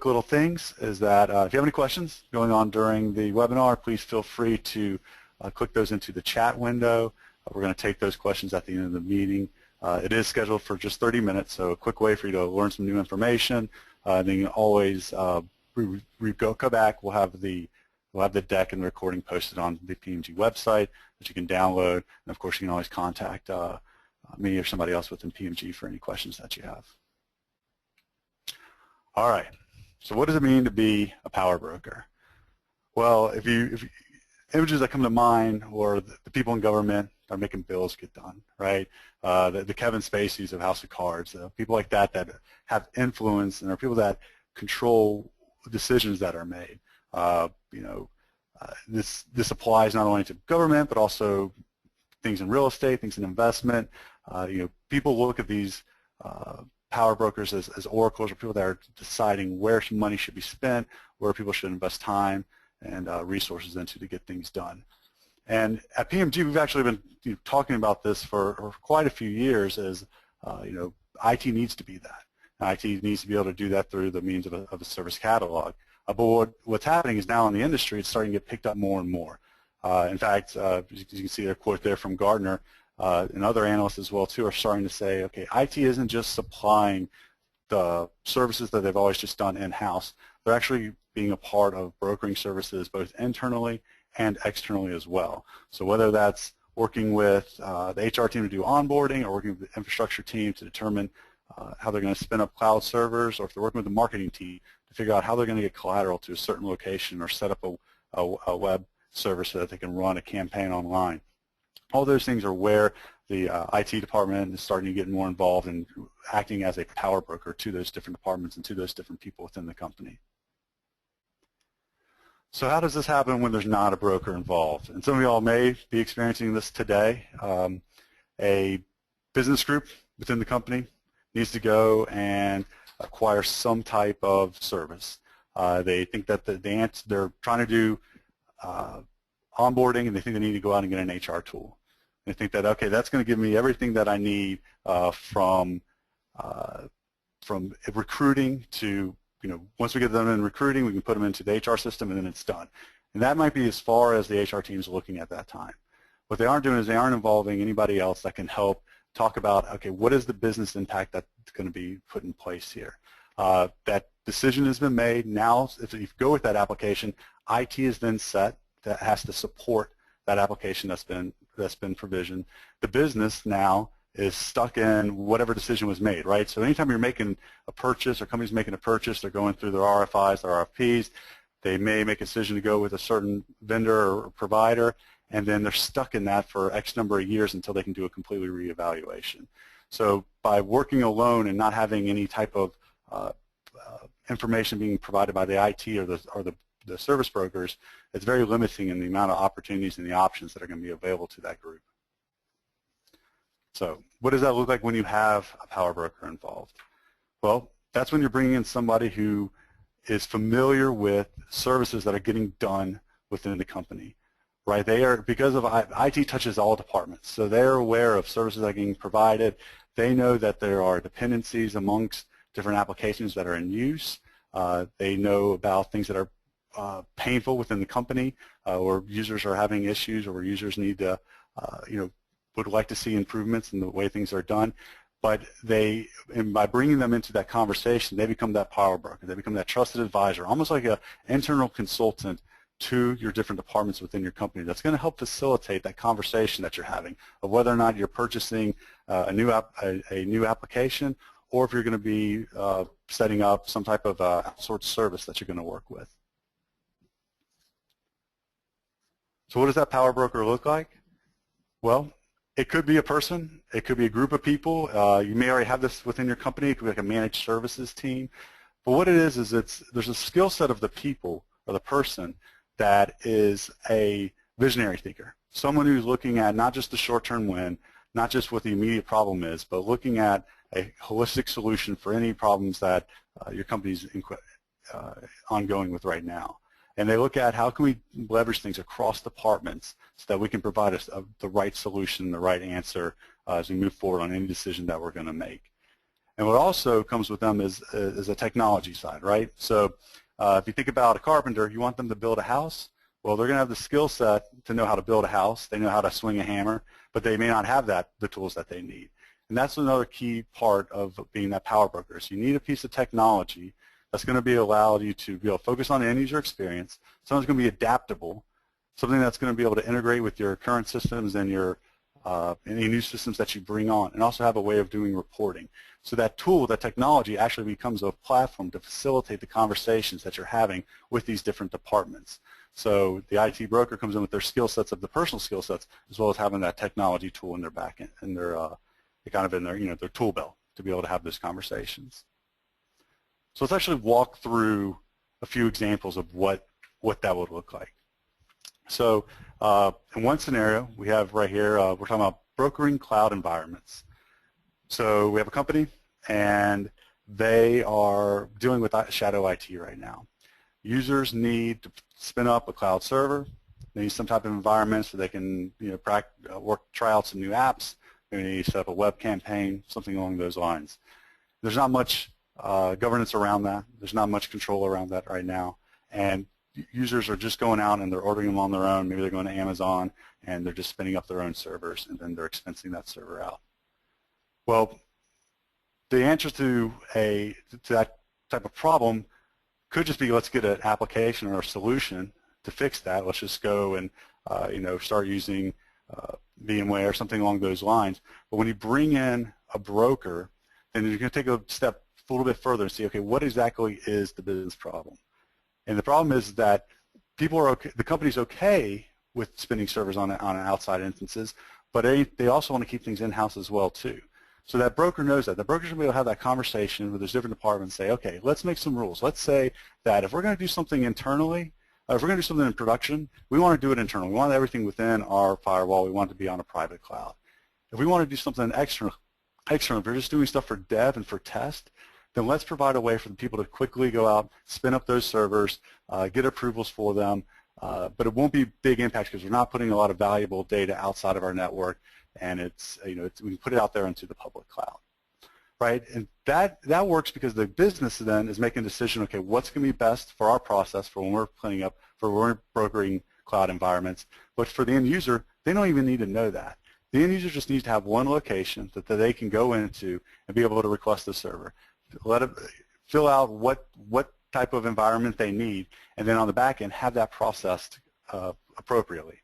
quick little things is that if you have any questions going on during the webinar, please feel free to click those into the chat window. We're going to take those questions at the end of the meeting. It is scheduled for just 30 minutes, so a quick way for you to learn some new information. And then you can always go back. We'll have the deck and the recording posted on the PMG website that you can download. And of course, you can always contact me or somebody else within PMG for any questions that you have. All right. So what does it mean to be a power broker? Well, if images that come to mind or the people in government are making bills get done, right? The Kevin Spaceys of House of Cards, people like that that have influence and are people that control decisions that are made. This applies not only to government but also things in real estate, things in investment. People look at these power brokers as oracles, or people that are deciding where money should be spent, where people should invest time and resources into to get things done. And at PMG, we've actually been talking about this for quite a few years. As IT needs to be that. IT needs to be able to do that through the means of a service catalog. But what's happening is now in the industry, it's starting to get picked up more and more. In fact, as you can see their quote there from Gartner, and other analysts as well too are starting to say, okay, IT isn't just supplying the services that they've always just done in-house. They're actually being a part of brokering services both internally and externally as well. So whether that's working with the HR team to do onboarding, or working with the infrastructure team to determine how they're going to spin up cloud servers, or if they're working with the marketing team to figure out how they're going to get collateral to a certain location or set up a web server so that they can run a campaign online. All those things are where the IT department is starting to get more involved in acting as a power broker to those different departments and to those different people within the company. So how does this happen when there's not a broker involved? And some of y'all may be experiencing this today. A business group within the company needs to go and acquire some type of service. They think that they're trying to do onboarding, and they think they need to go out and get an HR tool. They think that, okay, that's going to give me everything that I need from recruiting to, once we get them in recruiting, we can put them into the HR system, and then it's done. And that might be as far as the HR team is looking at that time. What they aren't doing is they aren't involving anybody else that can help talk about, okay, what is the business impact that's going to be put in place here? That decision has been made. Now, if you go with that application, IT is then set that has to support that application that's been provisioned. The business now is stuck in whatever decision was made, right? So anytime you're making a purchase, or companies making a purchase, they're going through their RFIs, their RFPs. They may make a decision to go with a certain vendor or provider, and then they're stuck in that for X number of years until they can do a completely reevaluation. So by working alone and not having any type of information being provided by the IT or the service brokers, it's very limiting in the amount of opportunities and the options that are going to be available to that group. So what does that look like when you have a power broker involved? Well, that's when you're bringing in somebody who is familiar with services that are getting done within the company, right? Because of IT touches all departments, so they're aware of services that are getting provided. They know that there are dependencies amongst different applications that are in use. They know about things that are painful within the company, or users are having issues, or users need to, would like to see improvements in the way things are done. But and by bringing them into that conversation, they become that power broker. They become that trusted advisor, almost like an internal consultant to your different departments within your company. That's going to help facilitate that conversation that you're having of whether or not you're purchasing a new application, or if you're going to be setting up some type of outsourced service that you're going to work with. So what does that power broker look like? Well, it could be a person. It could be a group of people. You may already have this within your company. It could be like a managed services team. But what it is there's a skill set of the people or the person that is a visionary thinker, someone who's looking at not just the short-term win, not just what the immediate problem is, but looking at a holistic solution for any problems that your company's ongoing with right now. And they look at how can we leverage things across departments so that we can provide the right solution, the right answer as we move forward on any decision that we're going to make. And what also comes with them is a technology side, right? So if you think about a carpenter, you want them to build a house. Well, they're going to have the skill set to know how to build a house. They know how to swing a hammer, but they may not have the tools that they need. And that's another key part of being that power broker. So you need a piece of technology that's going to allow you to be able to focus on end user experience. Something's going to be adaptable, something that's going to be able to integrate with your current systems and your any new systems that you bring on, and also have a way of doing reporting. So that tool, that technology, actually becomes a platform to facilitate the conversations that you're having with these different departments. So the IT broker comes in with their skill sets of the personal skill sets, as well as having that technology tool in their back end, in their kind of in their their tool belt to be able to have those conversations. So let's actually walk through a few examples of what that would look like. So in one scenario, we have right here, we're talking about brokering cloud environments. So we have a company, and they are dealing with shadow IT right now. Users need to spin up a cloud server. They need some type of environment so they can try out some new apps. They need to set up a web campaign, something along those lines. There's not much governance around that. There's not much control around that right now. And users are just going out and they're ordering them on their own. Maybe they're going to Amazon and they're just spinning up their own servers, and then they're expensing that server out. Well, the answer to that type of problem could just be, let's get an application or a solution to fix that. Let's just go and start using VMware or something along those lines. But when you bring in a broker, then you're going to take a step a little bit further and see, okay, what exactly is the business problem? And the problem is that people are okay, the company's okay with spinning servers on outside instances, but they also want to keep things in-house as well too. So that broker knows that. The broker's going to be able to have that conversation with those different departments and say, okay, let's make some rules. Let's say that if we're going to do something internally, if we're going to do something in production, we want to do it internally. We want everything within our firewall. We want it to be on a private cloud. If we want to do something external, if we're just doing stuff for dev and for test, then let's provide a way for the people to quickly go out, spin up those servers, get approvals for them, but it won't be big impact because we're not putting a lot of valuable data outside of our network, and we can put it out there into the public cloud, right? And that works because the business then is making a decision, okay, what's going to be best for our process for when we're cleaning up, for when we're brokering cloud environments. But for the end user, they don't even need to know that. The end user just needs to have one location that they can go into and be able to request the server. Let it fill out what type of environment they need, and then on the back end have that processed appropriately.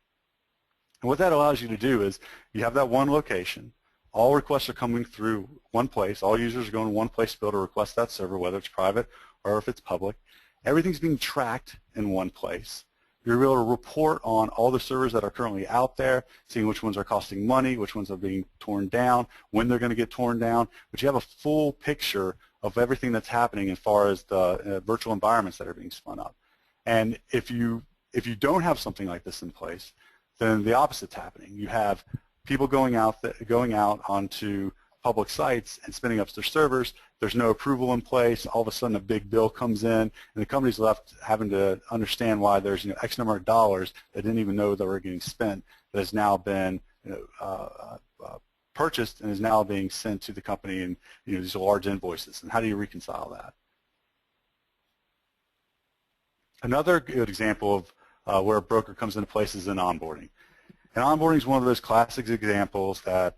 And what that allows you to do is you have that one location. All requests are coming through one place. All users are going to one place to be able to request that server, whether it's private or if it's public. Everything's being tracked in one place. You're able to report on all the servers that are currently out there, seeing which ones are costing money, which ones are being torn down, when they're going to get torn down. But you have a full picture of everything that's happening as far as the virtual environments that are being spun up. And if you don't have something like this in place, then the opposite's happening. You have people going out onto public sites and spinning up their servers. There's no approval in place. All of a sudden, a big bill comes in, and the company's left having to understand why there's X number of dollars that didn't even know that were getting spent that has now been purchased and is now being sent to the company, and these are large invoices. And how do you reconcile that? Another good example of where a broker comes into place is in onboarding. And onboarding is one of those classic examples that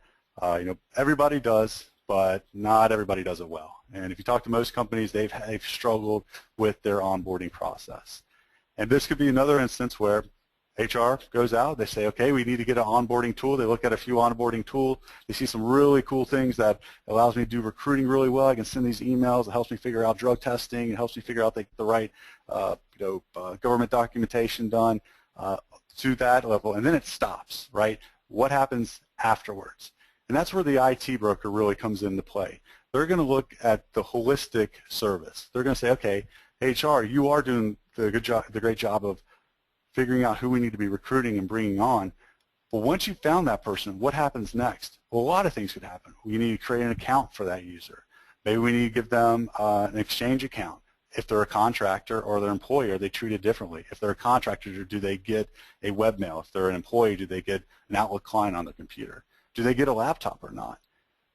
everybody does, but not everybody does it well. And if you talk to most companies, they've struggled with their onboarding process. And this could be another instance where HR goes out, they say, okay, we need to get an onboarding tool. They look at a few onboarding tools. They see some really cool things that allows me to do recruiting really well. I can send these emails. It helps me figure out drug testing. It helps me figure out the right government documentation done to that level. And then it stops, right? What happens afterwards? And that's where the IT broker really comes into play. They're going to look at the holistic service. They're going to say, okay, HR, you are doing the great job of figuring out who we need to be recruiting and bringing on. But once you've found that person, what happens next? Well, a lot of things could happen. We need to create an account for that user. Maybe we need to give them an exchange account. If they're a contractor or their employer, they treat it differently. If they're a contractor, do they get a webmail? If they're an employee, do they get an Outlook client on their computer? Do they get a laptop or not?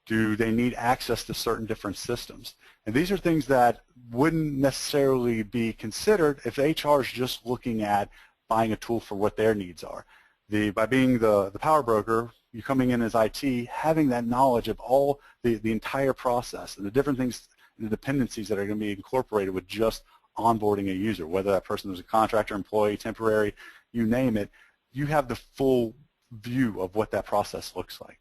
Do they need access to certain different systems? And these are things that wouldn't necessarily be considered if HR is just looking at buying a tool for what their needs are. By being the power broker, you're coming in as IT, having that knowledge of all the entire process and the different things, the dependencies that are going to be incorporated with just onboarding a user, whether that person is a contractor, employee, temporary, you name it, you have the full view of what that process looks like.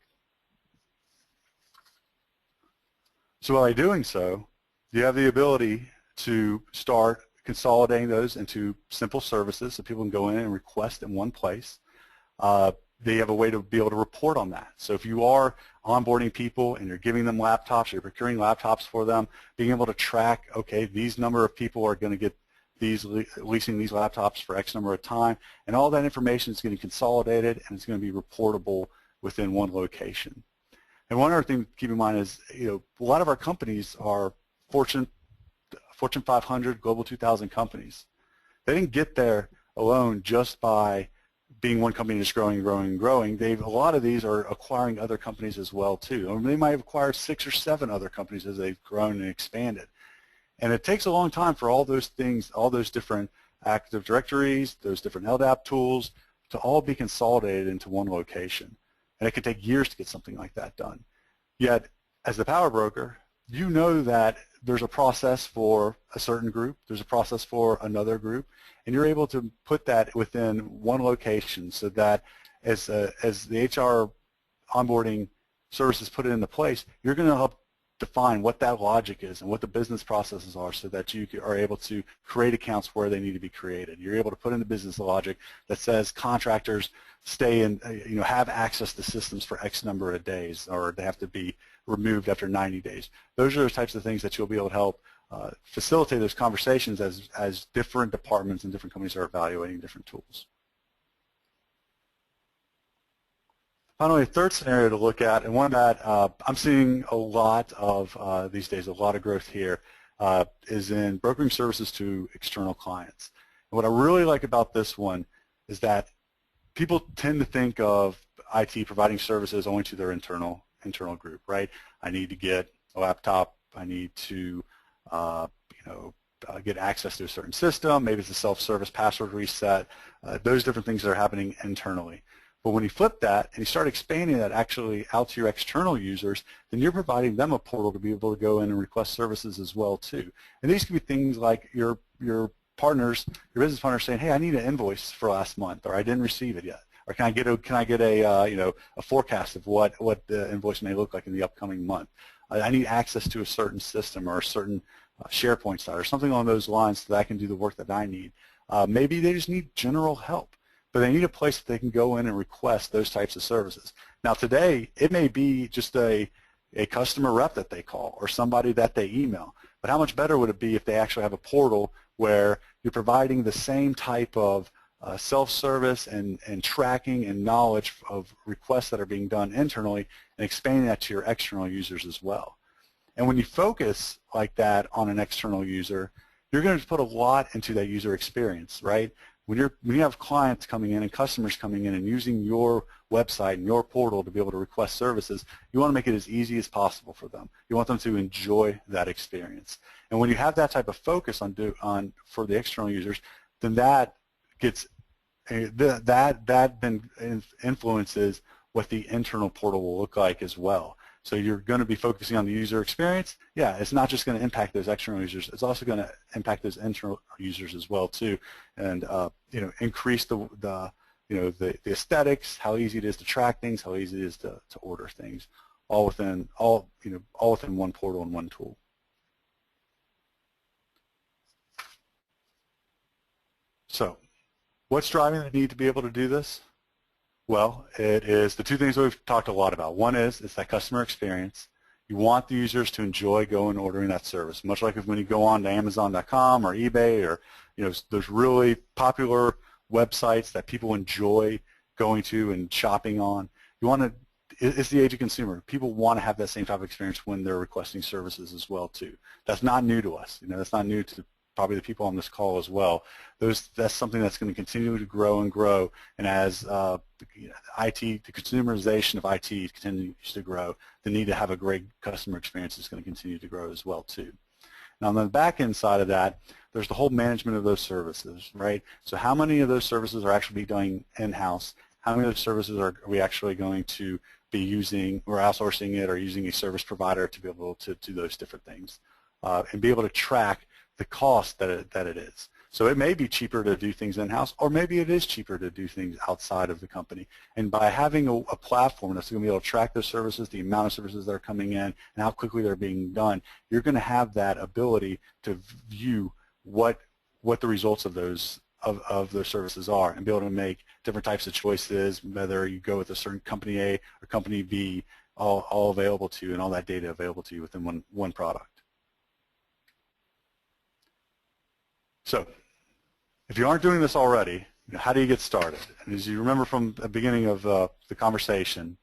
So by doing so, you have the ability to start consolidating those into simple services so people can go in and request in one place. They have a way to be able to report on that. So if you are onboarding people and you're giving them laptops, you're procuring laptops for them, being able to track, okay, these number of people are going to get leasing these laptops for X number of time, and all that information is getting consolidated and it's going to be reportable within one location. And one other thing to keep in mind is, a lot of our companies are Fortune 500, Global 2000 companies. They didn't get there alone just by being one company that's growing, growing, growing. A lot of these are acquiring other companies as well too. Or they might have acquired 6 or 7 other companies as they've grown and expanded. And it takes a long time for all those things, all those different Active Directories, those different LDAP tools to all be consolidated into one location. And it can take years to get something like that done. Yet, as the power broker, you know that there's a process for a certain group, there's a process for another group, and you're able to put that within one location so that as the HR onboarding services put it into place, you're going to help define what that logic is and what the business processes are so that you are able to create accounts where they need to be created. You're able to put in the business logic that says contractors stay in, have access to systems for X number of days, or they have to be removed after 90 days. Those are the types of things that you'll be able to help facilitate those conversations as different departments and different companies are evaluating different tools. Finally, a third scenario to look at, and one that I'm seeing a lot of these days, a lot of growth here, is in brokering services to external clients. And what I really like about this one is that people tend to think of IT providing services only to their internal group, right? I need to get a laptop. I need to, get access to a certain system. Maybe it's a self-service password reset. Those different things that are happening internally. But when you flip that and you start expanding that actually out to your external users, then you're providing them a portal to be able to go in and request services as well too. And these could be things like your partners, your business partners saying, hey, I need an invoice for last month, or I didn't receive it yet, or can I get a forecast of what the invoice may look like in the upcoming month. I need access to a certain system or a certain SharePoint site or something along those lines so that I can do the work that I need. Maybe they just need general help, but they need a place that they can go in and request those types of services. Now today, it may be just a customer rep that they call or somebody that they email, but how much better would it be if they actually have a portal where you're providing the same type of self-service and tracking and knowledge of requests that are being done internally and expanding that to your external users as well. And when you focus like that on an external user, you're going to put a lot into that user experience, right? When you have clients coming in and customers coming in and using your website and your portal to be able to request services, you want to make it as easy as possible for them. You want them to enjoy that experience. And when you have that type of focus for the external users, then that then influences what the internal portal will look like as well. So you're going to be focusing on the user experience. Yeah, it's not just going to impact those external users. It's also going to impact those internal users as well too, and increase the aesthetics, how easy it is to track things, how easy it is to order things, all within one portal and one tool. So, what's driving the need to be able to do this? Well, it is the two things that we've talked a lot about. One is it's that customer experience. You want the users to enjoy going and ordering that service, much like when you go on to Amazon.com or eBay or those really popular websites that people enjoy going to and shopping on. It's the age of consumer. People want to have that same type of experience when they're requesting services as well too. That's not new to us. That's not new to probably the people on this call as well. That's something that's going to continue to grow and grow, and as the consumerization of IT continues to grow, the need to have a great customer experience is going to continue to grow as well too. Now on the back end side of that, there's the whole management of those services, right? So how many of those services are actually being done in-house? How many of those services are we actually going to be using or outsourcing it or using a service provider to be able to do those different things and be able to track the cost that it is. So it may be cheaper to do things in-house, or maybe it is cheaper to do things outside of the company. And by having a platform that's going to be able to track those services, the amount of services that are coming in, and how quickly they're being done, you're going to have that ability to view what the results of those services are and be able to make different types of choices, whether you go with a certain company A or company B, all available to you, and all that data available to you within one product. So if you aren't doing this already, how do you get started? And as you remember from the beginning of the conversation,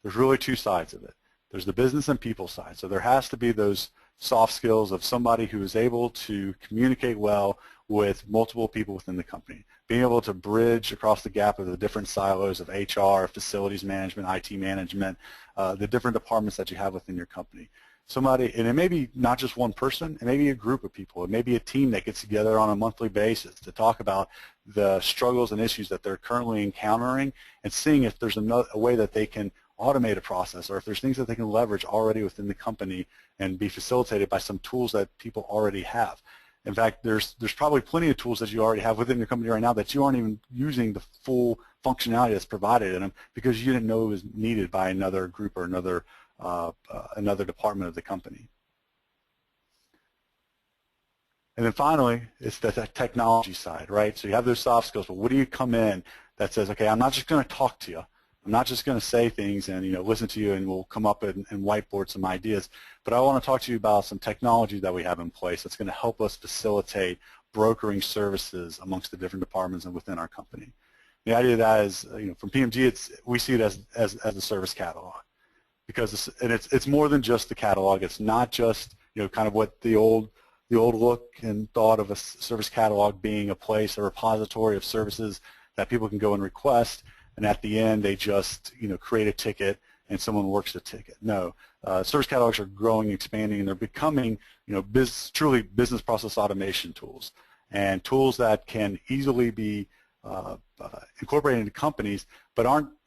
there's really two sides of it. There's the business and people side. So there has to be those soft skills of somebody who is able to communicate well with multiple people within the company, being able to bridge across the gap of the different silos of HR, facilities management, IT management, the different departments that you have within your company. Somebody, and it may be not just one person, it may be a group of people, it may be a team that gets together on a monthly basis to talk about the struggles and issues that they're currently encountering and seeing if there's a way that they can automate a process, or if there's things that they can leverage already within the company and be facilitated by some tools that people already have. In fact, there's probably plenty of tools that you already have within your company right now that you aren't even using the full functionality that's provided in them because you didn't know it was needed by another group or another department of the company. And then finally, it's the technology side, right? So you have those soft skills, but what do you come in that says, okay, I'm not just going to talk to you. I'm not just going to say things and listen to you and we'll come up and whiteboard some ideas, but I want to talk to you about some technology that we have in place that's going to help us facilitate brokering services amongst the different departments and within our company. The idea of that is, from PMG, we see it as a service catalog, because it's more than just the catalog. It's not just kind of what the old look and thought of a service catalog being a place, a repository of services that people can go and request, and at the end they just create a ticket and someone works the ticket. No, service catalogs are growing, expanding, and they're becoming truly business process automation tools, and tools that can easily be incorporated into companies, but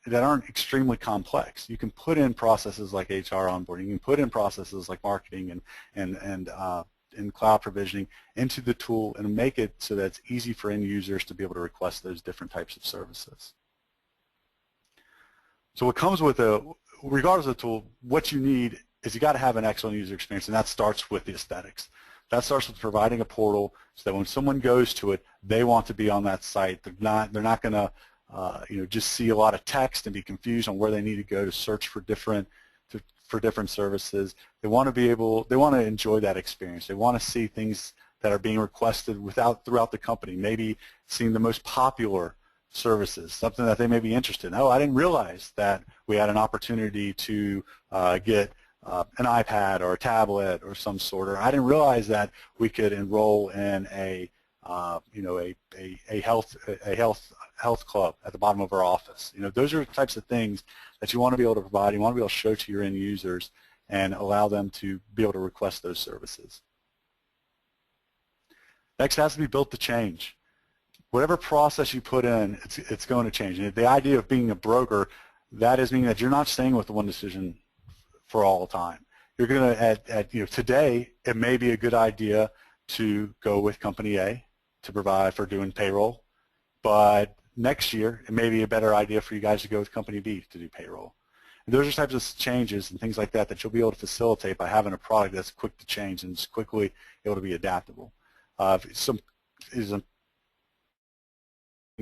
that aren't extremely complex. You can put in processes like HR onboarding, you can put in processes like marketing and cloud provisioning into the tool and make it so that it's easy for end users to be able to request those different types of services. So what comes with regardless of the tool, what you need is you got to have an excellent user experience, and that starts with the aesthetics. That starts with providing a portal so that when someone goes to it, they want to be on that site. They're not going to just see a lot of text and be confused on where they need to go to search for different services. They want to enjoy that experience. They want to see things that are being requested throughout the company, maybe seeing the most popular services, something that they may be interested in. Oh, I didn't realize that we had an opportunity to get an iPad or a tablet or some sort, or I didn't realize that we could enroll in a health club at the bottom of our office. Those are the types of things that you want to be able to provide. You want to be able to show to your end users and allow them to be able to request those services. Next, has to be built to change. Whatever process you put in, it's going to change. And the idea of being a broker, that is meaning that you're not staying with the one decision for all time. You're going to, today, it may be a good idea to go with company A to provide for doing payroll, but next year, it may be a better idea for you guys to go with company B to do payroll. And those are types of changes and things like that you'll be able to facilitate by having a product that's quick to change and is quickly able to be adaptable. Some things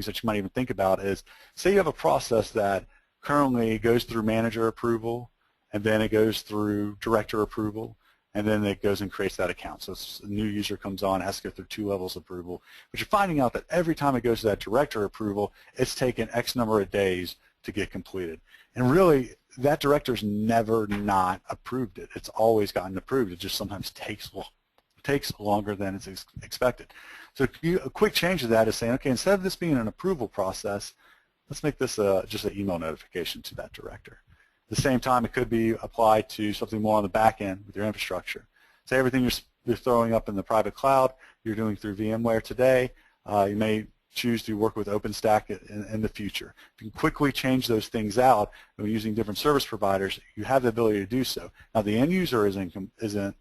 that you might even think about is, say you have a process that currently goes through manager approval, and then it goes through director approval, and then it goes and creates that account. So a new user comes on, has to go through 2 levels of approval. But you're finding out that every time it goes to that director approval, it's taken X number of days to get completed. And really, that director's never not approved it. It's always gotten approved. It just sometimes takes takes longer than it's expected. So a quick change to that is saying, okay, instead of this being an approval process, let's make this just an email notification to that director. At the same time, it could be applied to something more on the back end with your infrastructure. Say everything you're throwing up in the private cloud, you're doing through VMware today. You may choose to work with OpenStack in the future. If you can quickly change those things out when using different service providers, you have the ability to do so. Now, the end user isn't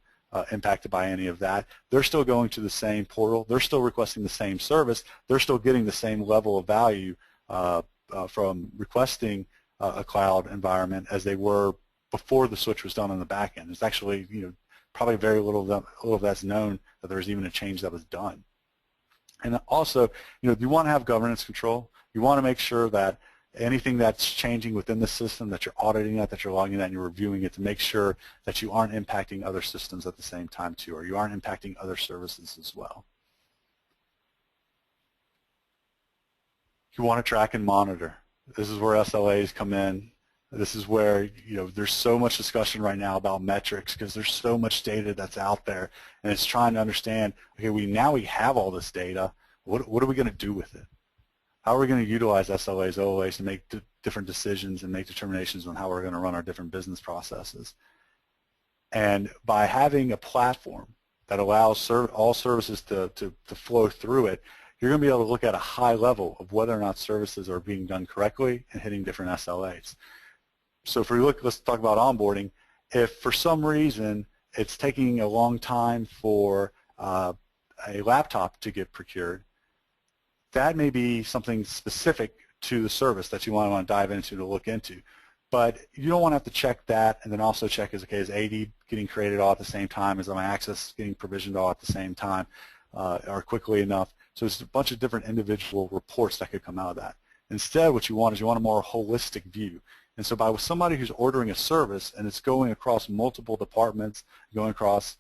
impacted by any of that. They're still going to the same portal. They're still requesting the same service. They're still getting the same level of value from requesting a cloud environment as they were before the switch was done on the back end. It's actually, probably very little of that's known that there was even a change that was done. And also, you want to have governance control. You want to make sure that anything that's changing within the system, that you're auditing that you're logging that, and you're reviewing it to make sure that you aren't impacting other systems at the same time too, or you aren't impacting other services as well. You want to track and monitor. This is where SLAs come in. This is where, there's so much discussion right now about metrics because there's so much data that's out there, and it's trying to understand, okay, now we have all this data. What are we going to do with it? How are we going to utilize SLAs, OLAs to make different decisions and make determinations on how we're going to run our different business processes? And by having a platform that allows all services to flow through it, you're going to be able to look at a high level of whether or not services are being done correctly and hitting different SLAs. So if we look, let's talk about onboarding. If for some reason it's taking a long time for a laptop to get procured, that may be something specific to the service that you want to dive into to look into. But you don't want to have to check that and then also check is AD getting created all at the same time, is my access getting provisioned all at the same time or quickly enough. So it's a bunch of different individual reports that could come out of that. Instead, what you want is you want a more holistic view. And so by somebody who's ordering a service and it's going across multiple departments, going across,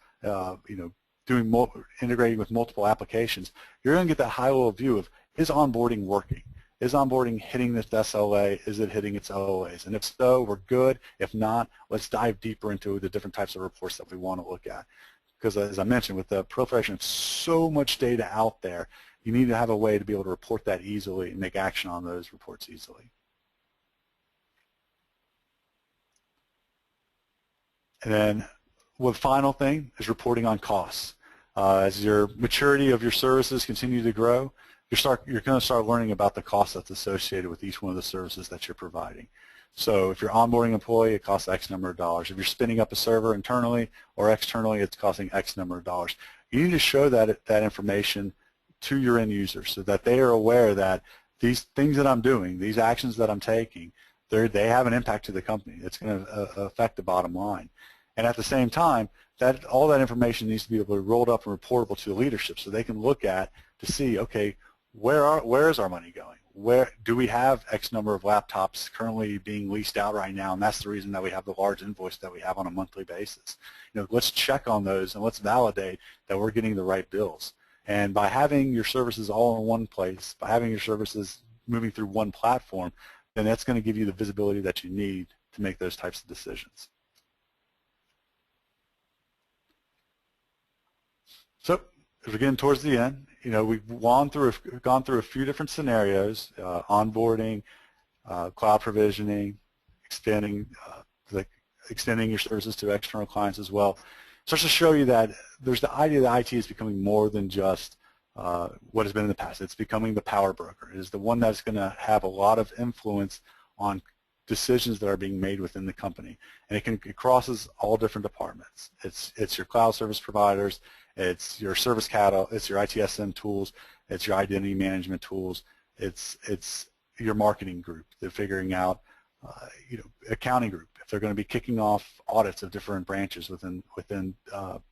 integrating with multiple applications, you're going to get that high-level view of, is onboarding working? Is onboarding hitting this SLA? Is it hitting its OLAs? And if so, we're good. If not, let's dive deeper into the different types of reports that we want to look at. Because as I mentioned, with the proliferation of so much data out there, you need to have a way to be able to report that easily and make action on those reports easily. And then the final thing is reporting on costs. As your maturity of your services continue to grow, you're going to start learning about the cost that's associated with each one of the services that you're providing. So if you're onboarding an employee, it costs X number of dollars. If you're spinning up a server internally or externally, it's costing X number of dollars. You need to show that information to your end users so that they are aware that these things that I'm doing, these actions that I'm taking, they have an impact to the company. It's going to affect the bottom line. And at the same time, all that information needs to be able to be rolled up and reportable to the leadership so they can look at to see, okay, where is our money going? Where do we have X number of laptops currently being leased out right now? And that's the reason that we have the large invoice that we have on a monthly basis. Let's check on those and let's validate that we're getting the right bills. And by having your services all in one place, by having your services moving through one platform, then that's going to give you the visibility that you need to make those types of decisions. So as we're getting towards the end, we've gone through a few different scenarios: onboarding, cloud provisioning, extending your services to external clients as well. Starts to show you that there's the idea that IT is becoming more than just what has been in the past. It's becoming the power broker. It is the one that's going to have a lot of influence on decisions that are being made within the company, and it crosses all different departments. It's your cloud service providers. It's your service catalog, it's your ITSM tools, it's your identity management tools, it's your marketing group. They're figuring out, accounting group. If they're going to be kicking off audits of different branches within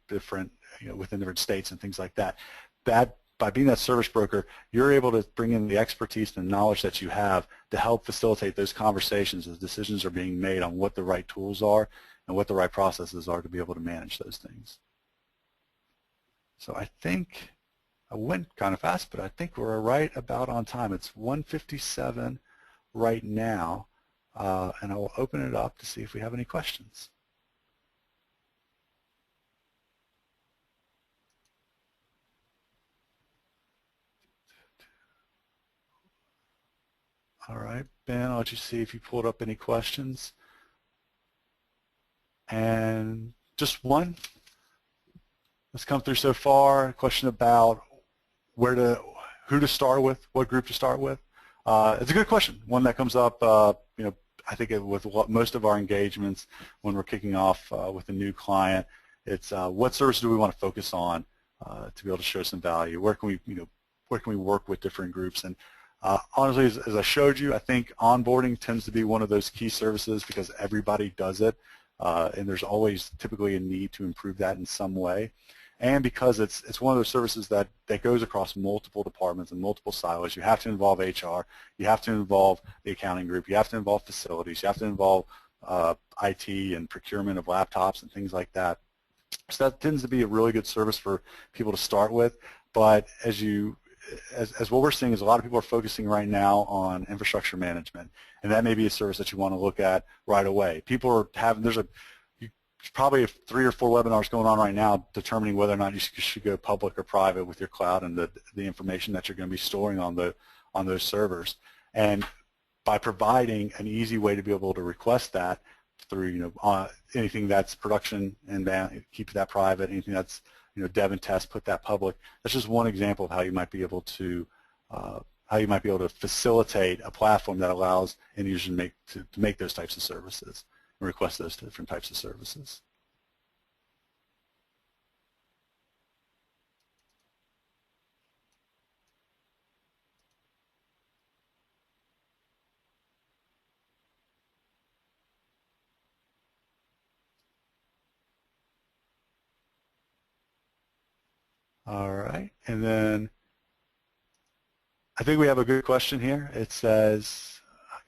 different states and things like that. That by being that service broker, you're able to bring in the expertise and knowledge that you have to help facilitate those conversations as decisions are being made on what the right tools are and what the right processes are to be able to manage those things. So I think I went kind of fast, but I think we're right about on time. It's 1:57 right now, and I will open it up to see if we have any questions. All right, Ben, I'll let you see if you pulled up any questions. And just one that's come through so far, a question about who to start with, what group to start with. It's a good question, one that comes up, I think with most of our engagements when we're kicking off with a new client. It's what service do we want to focus on to be able to show some value? Where can we work with different groups? And honestly, as I showed you, I think onboarding tends to be one of those key services because everybody does it, and there's always typically a need to improve that in some way. And because it's one of those services that goes across multiple departments and multiple silos, you have to involve HR, you have to involve the accounting group, you have to involve facilities, you have to involve IT and procurement of laptops and things like that. So that tends to be a really good service for people to start with. But as what we're seeing is a lot of people are focusing right now on infrastructure management, and that may be a service that you want to look at right away. People are having, there's probably 3 or 4 webinars going on right now determining whether or not you should go public or private with your cloud and the information that you're going to be storing on those servers. And by providing an easy way to be able to request that through anything that's production and keep that private, anything that's dev and test, put that public. That's just one example of how you might be able to facilitate a platform that allows end users to make those types of services and request those different types of services. All right, and then I think we have a good question here. It says,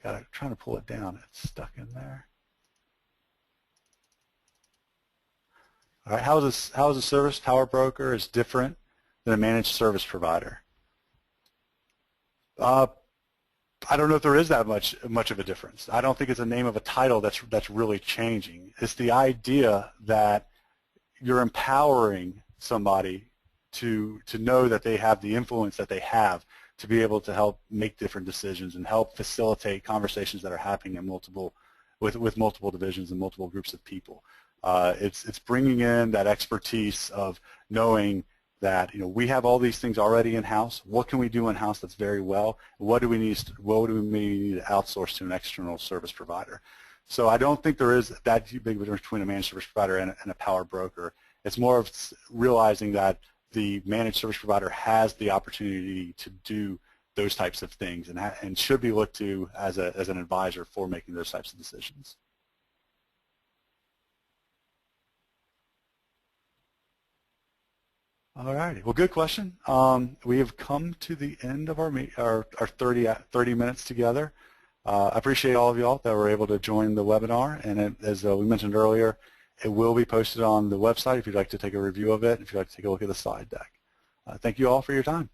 I'm trying to pull it down. It's stuck in there. All right, how is a service power broker is different than a managed service provider? I don't know if there is that much of a difference. I don't think it's the name of a title that's really changing. It's the idea that you're empowering somebody to know that they have the influence that they have to be able to help make different decisions and help facilitate conversations that are happening in with multiple divisions and multiple groups of people. It's bringing in that expertise of knowing that we have all these things already in-house. What can we do in-house that's very well? What do we need to outsource to an external service provider? So I don't think there is that big difference between a managed service provider and a power broker. It's more of realizing that the managed service provider has the opportunity to do those types of things and should be looked to as an advisor for making those types of decisions. All righty. Well, good question. We have come to the end of our 30 minutes together. I appreciate all of y'all that were able to join the webinar, and as we mentioned earlier, it will be posted on the website if you'd like to take a review of it, if you'd like to take a look at the slide deck. Thank you all for your time.